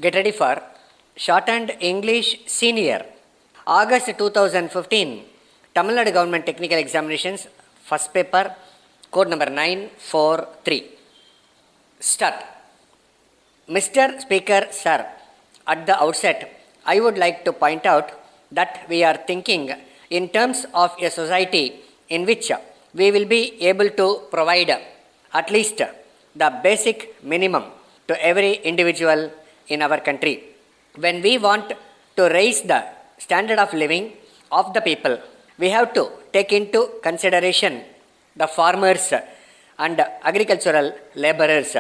Get ready for Shorthand English Senior. August 2015, Tamil Nadu Government Technical Examinations, first paper, code number 943. Start. Mr. Speaker, Sir, at the outset, I would like to point out that we are thinking in terms of a society in which we will be able to provide at least the basic minimum to every individual in our country. When we want to raise the standard of living of the people, we have to take into consideration the farmers and agricultural laborers.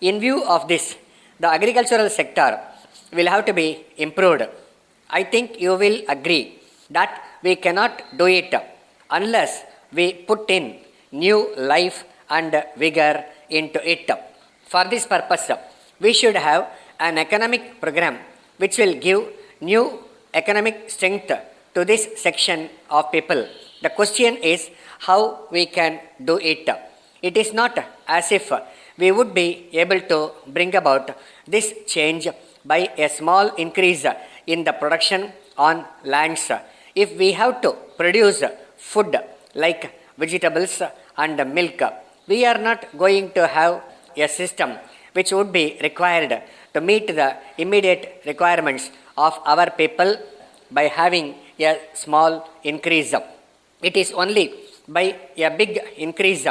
In view of this, the agricultural sector will have to be improved. I think you will agree that we cannot do it unless we put in new life and vigor into it. For this purpose, we should have an economic program which will give new economic strength to this section of people. The question is how we can do it. It is not as if we would be able to bring about this change by a small increase in the production on lands. If we have to produce food like vegetables and milk, we are not going to have a system which would be required to meet the immediate requirements of our people by having a small increase. It is only by a big increase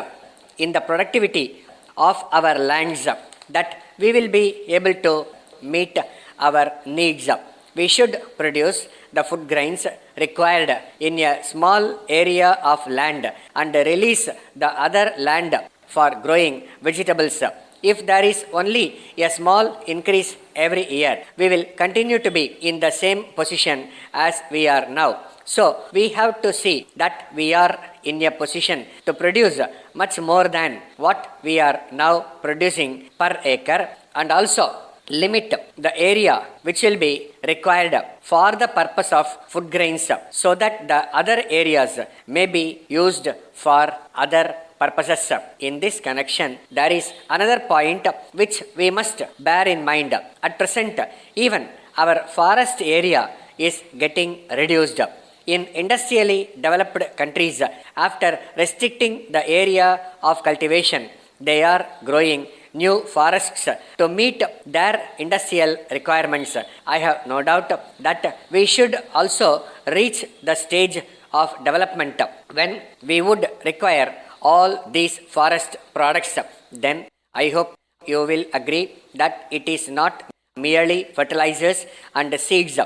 in the productivity of our lands that we will be able to meet our needs. We should produce the food grains required in a small area of land and release the other land for growing vegetables. If there is only a small increase every year, we will continue to be in the same position as we are now. So, we have to see that we are in a position to produce much more than what we are now producing per acre, and also limit the area which will be required for the purpose of food grains so that the other areas may be used for other purposes. In this connection, there is another point which we must bear in mind. At present, even our forest area is getting reduced. In industrially developed countries, after restricting the area of cultivation, they are growing new forests to meet their industrial requirements. I have no doubt that we should also reach the stage of development when we would require all these forest products. Then I hope you will agree that it is not merely fertilizers and seeds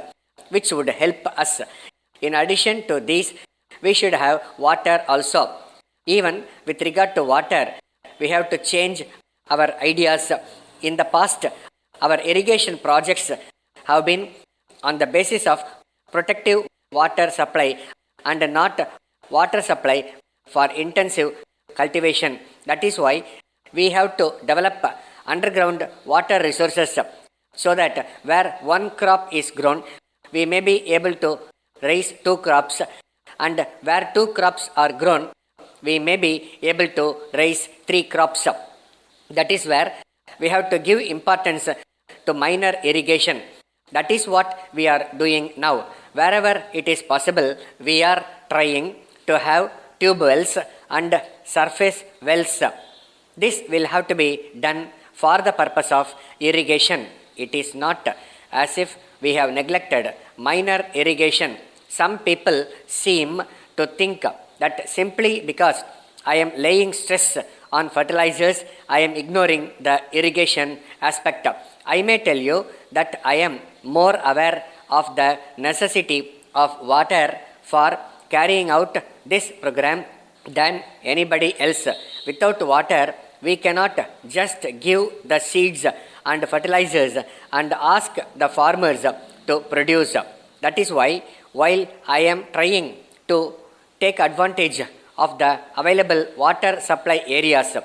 which would help us. In addition to these, we should have water also. Even with regard to water, we have to change our ideas. In the past, our irrigation projects have been on the basis of protective water supply and not water supply for intensive cultivation. That is why we have to develop underground water resources so that where one crop is grown, we may be able to raise two crops, and where two crops are grown, we may be able to raise three crops. That is where we have to give importance to minor irrigation. That is what we are doing now. Wherever it is possible, we are trying to have tube wells and surface wells. This will have to be done for the purpose of irrigation. It is not as if we have neglected minor irrigation. Some people seem to think that simply because I am laying stress on fertilizers, I am ignoring the irrigation aspect. I may tell you that I am more aware of the necessity of water for carrying out this program than anybody else. Without water, we cannot just give the seeds and fertilizers and ask the farmers to produce. That is why, while I am trying to take advantage of the available water supply areas,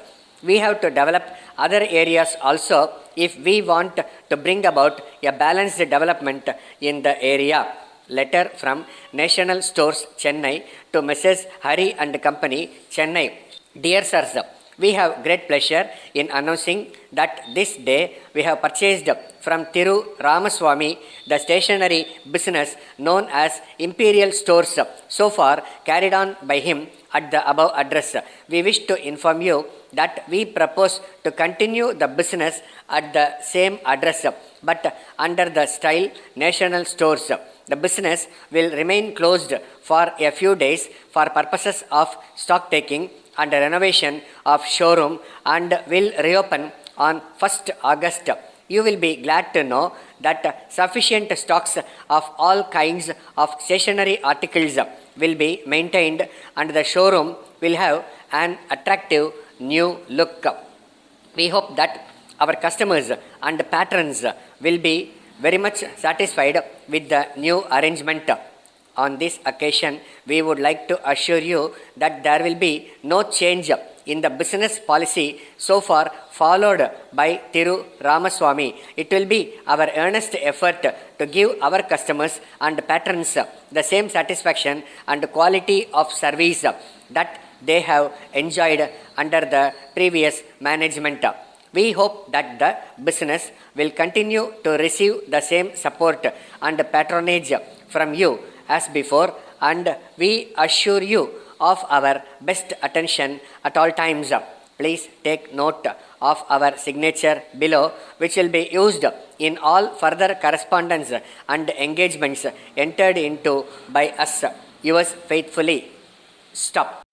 we have to develop other areas also if we want to bring about a balanced development in the area. Letter from National Stores, Chennai to Mrs. Hari and Company, Chennai. Dear Sirs, We have great pleasure in announcing that this day we have purchased from Thiru Ramaswamy the stationery business known as Imperial Stores, so far carried on by him at the above address. We wish to inform you that we propose to continue the business at the same address but under the style National Stores. The business will remain closed for a few days for purposes of stock taking and renovation of showroom and will reopen on 1st August. You will be glad to know that sufficient stocks of all kinds of stationery articles will be maintained and the showroom will have an attractive new look. We hope that our customers and patrons will be very much satisfied with the new arrangement. On this occasion, we would like to assure you that there will be no change in the business policy so far followed by Thiru Ramaswamy. It will be our earnest effort to give our customers and patrons the same satisfaction and quality of service that they have enjoyed under the previous management. We hope that the business will continue to receive the same support and patronage from you as before, and we assure you of our best attention at all times. Please take note of our signature below, which will be used in all further correspondence and engagements entered into by us. Yours faithfully, Stop.